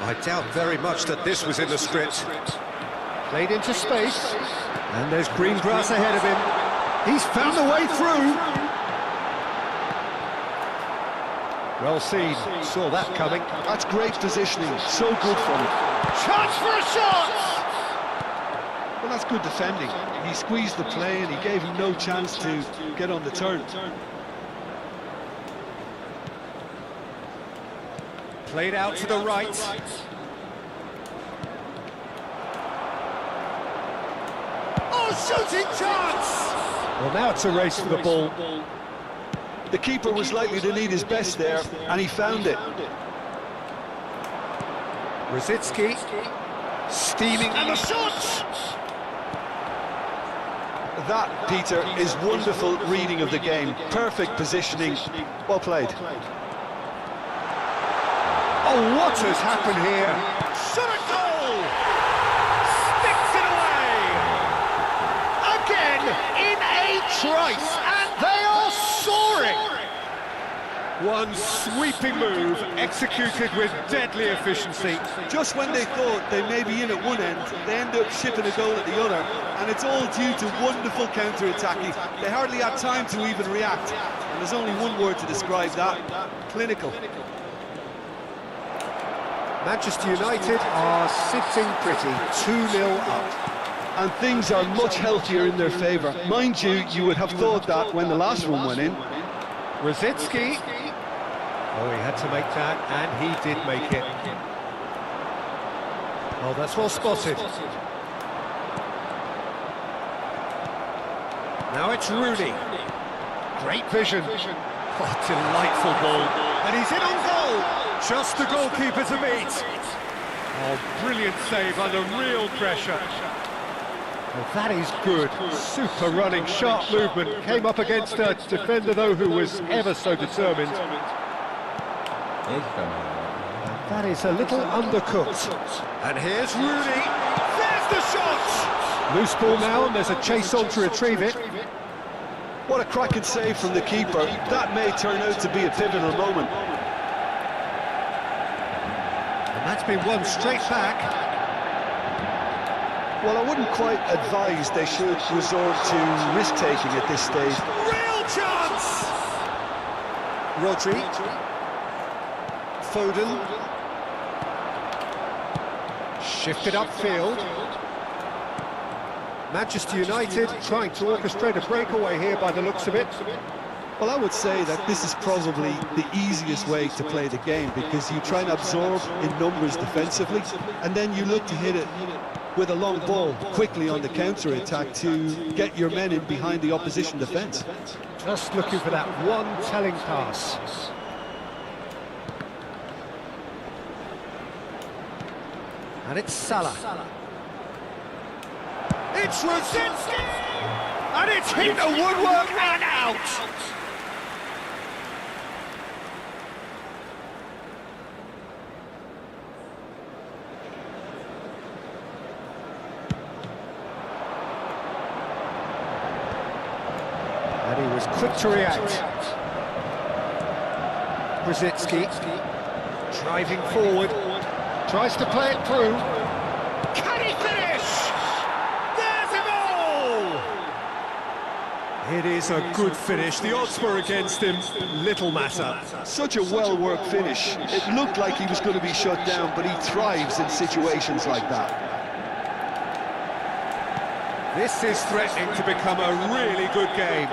I doubt very much that this was in the script. Played into space, and there's green grass ahead of him. He's found a way through. Well seen, saw that coming. That's great positioning, so good from him. Chance for a shot! Well, that's good defending. He squeezed the play and he gave him no chance to get on the turn. Played out to the right. Oh, shooting chance! Well, now it's a race for the ball. The keeper was likely to need his best there, and he found it. Rosicki, steaming, and the shot! That, Peter, is wonderful reading of the game. Perfect positioning. Well played. Oh, what has happened here? Shot a goal! Sticks it away! Again, in a trice, and they are soaring! One sweeping move, executed with deadly efficiency. Just when they thought they may be in at one end, they end up shipping a goal at the other, and it's all due to wonderful counter-attacking. They hardly had time to even react, and there's only one word to describe that: clinical. Manchester United are sitting pretty, 2-0 up. And things are much healthier in their favour. Mind you, you would have thought that when the last one went in. Rosicki. Oh, he had to make that, and he did make it. Oh, that's well spotted. Now it's Rooney. Great vision. Oh, delightful ball. And he's in on goal. Just the goalkeeper to beat. Oh, brilliant save under real pressure. Well, that is good. Super running, sharp movement. Came up against a defender, though, who was ever so determined. That is a little undercooked. And here's Rooney. There's the shot! Loose ball now, and there's a chase on to retrieve it. What a cracking save from the keeper. That may turn out to be a pivotal moment. And that's been won straight back. Well, I wouldn't quite advise they should resort to risk-taking at this stage. Real chance! Rodri. Foden. Shifted upfield. Manchester United trying to orchestrate a breakaway here by the looks of it. Well, I would say that this is probably the easiest way to play the game, because you try and absorb in numbers defensively, and then you look to hit it with a long ball quickly on the counter-attack to get your men in behind the opposition defence. Just looking for that one telling pass. And it's Salah. It's Rosicki! And it's hit the woodwork and out! And he was quick to react. Rosicki driving forward, tries to play it through. Can he finish? There's a goal! It is a good finish. The odds were against him. Little matter. Such a well-worked finish. It looked like he was going to be shut down, but he thrives in situations like that. This is threatening to become a really good game.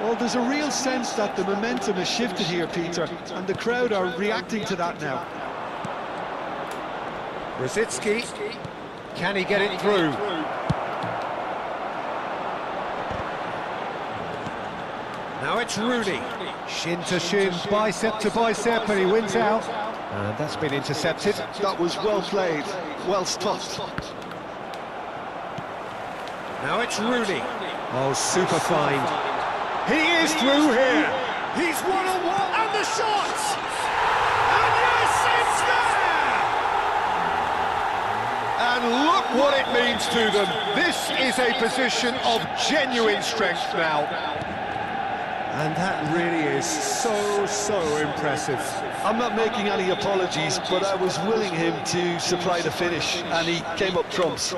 Well, there's a real sense that the momentum has shifted here, Peter, and the crowd are reacting to that now. Rosicki, can he get it through? Now it's Rooney, shin to shin, bicep to bicep, and he wins out. And that's been intercepted. That was well played, well stopped. Now it's Rooney. Oh, super fine. He is through here. He's one-on-one, and the shot! And yes, it's there! And look what it means to them. This is a position of genuine strength now. And that really is so impressive. I'm not making any apologies, but I was willing him to supply the finish, and he came up trumps.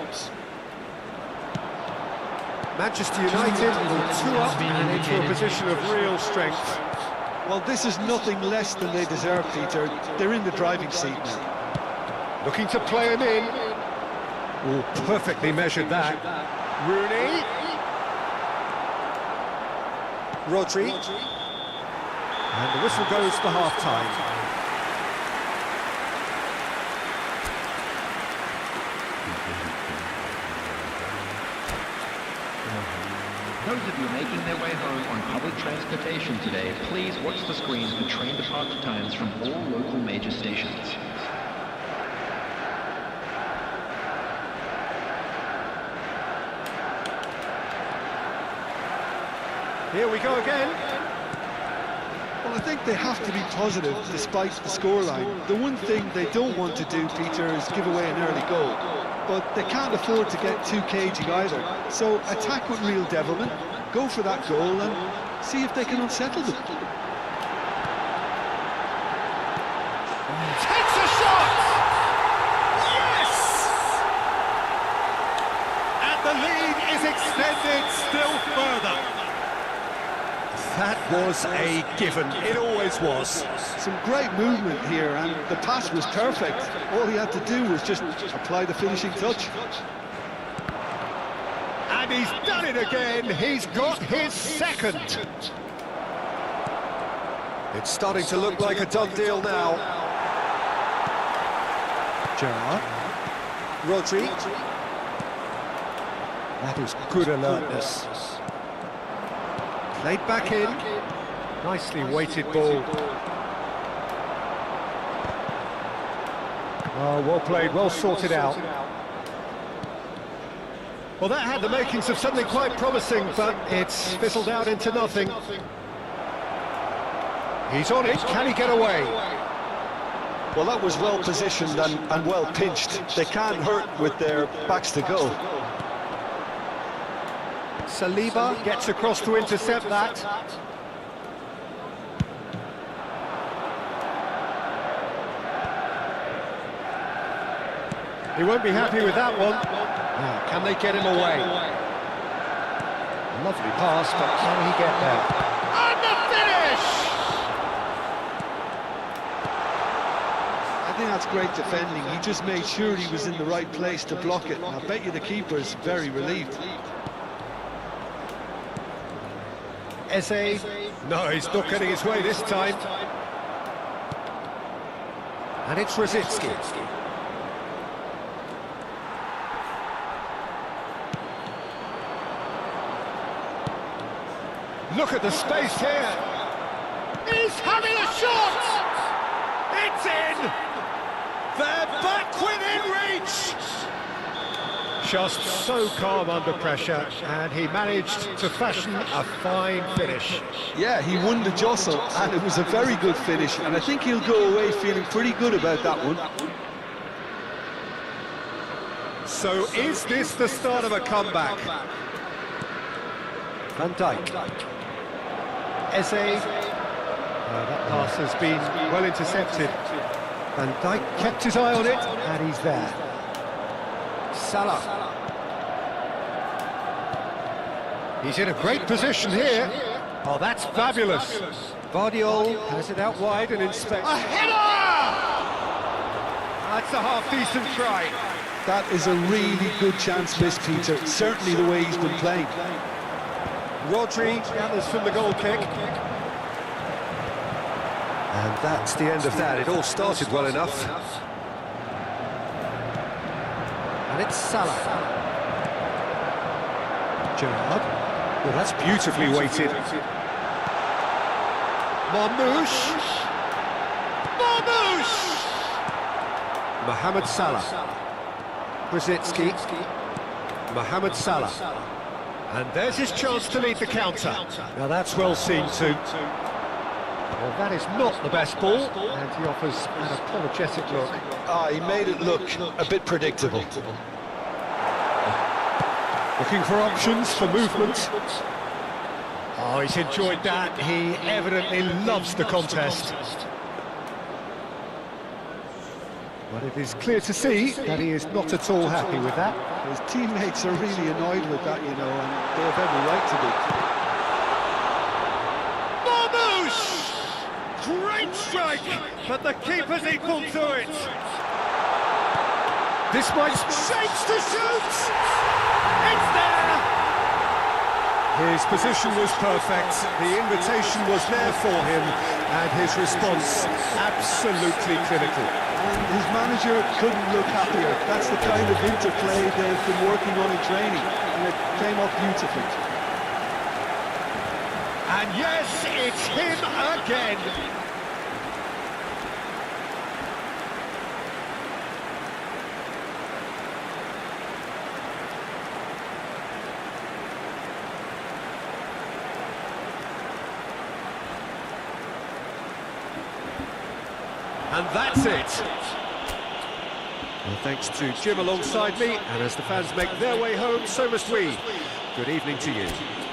Manchester United will 2 up and into a position of real strength. Well, this is nothing less than they deserve, Peter. They're in the driving seat now. Looking to play him in. Oh, perfectly measured that. Rooney. Rodri. And the whistle goes for half-time. those of you making their way home on public transportation today, please watch the screens for train departure times from all local major stations. Here we go again. Well, I think they have to be positive despite the scoreline. The one thing they don't want to do, Peter, is give away an early goal. But they can't afford to get too cagey either. So attack with real devilment, go for that goal and see if they can unsettle them. Takes a shot! Yes! And the lead is extended still further. That was a given. It always was. Some great movement here, and the pass was perfect. All he had to do was just apply the finishing touch. And he's done it again. He's got his second. It's starting to look like a done deal now. Gerrard. Rodri. That is good alertness. Played back in. Nicely weighted ball. Oh, well played, well sorted out. Well, that had the makings of something quite promising, but it's fizzled out into nothing. He's on it, can he get away? Well, that was well positioned and well pinched. They can't hurt with their backs to goal. Saliba gets across to intercept that. He won't be happy with that one. Now, can they get him away? A lovely pass, but can he get there? And the finish! I think that's great defending. He just made sure he was in the right place to block it. I bet you the keeper's very relieved. Eze. No, he's not getting his way this time. And it's Rosicki. Look at the space here. He's having a shot! It's in! They're back within reach! Just so calm under pressure, and he managed to fashion a fine finish. Yeah, he won the jostle, and it was a very good finish, and I think he'll go away feeling pretty good about that one. So is this the start of a comeback? Van Dijk. Eze. That pass has been well intercepted. Van Dijk kept his eye on it, and he's there. Salah. He's in a great position here. Oh, that's fabulous. Vardiol has it out wide and inspects. A header! That's a half-decent try. That is a really good chance miss, Peter. Certainly the way he's been playing. Rodri gathers from the goal kick. And that's the end of that. It all started well enough. And it's Salah. Gerrard. Well, that's beautifully weighted. Marmoush. Marmoush! Mohamed Salah. Rosicki. Mohamed Salah. And there's his chance to lead the counter. Now that's well seen too. Well, that is not the best ball, and he offers an apologetic look. He made it look a bit predictable. Looking for options, for movement. Oh, he's enjoyed that. He evidently loves the contest. But it is clear to see that he is not at all happy with that. His teammates are really annoyed with that, you know, and they have every right to be. Marmoush! Great strike, but the keeper's equal to it. This might shapes to shoot! It's there! His position was perfect, the invitation was there for him, and his response absolutely clinical. And his manager couldn't look happier. That's the kind of interplay they've been working on in training, and it came off beautifully. And yes, it's him again. And that's it. Well, thanks to Jim alongside me, and as the fans make their way home, so must we. Good evening to you.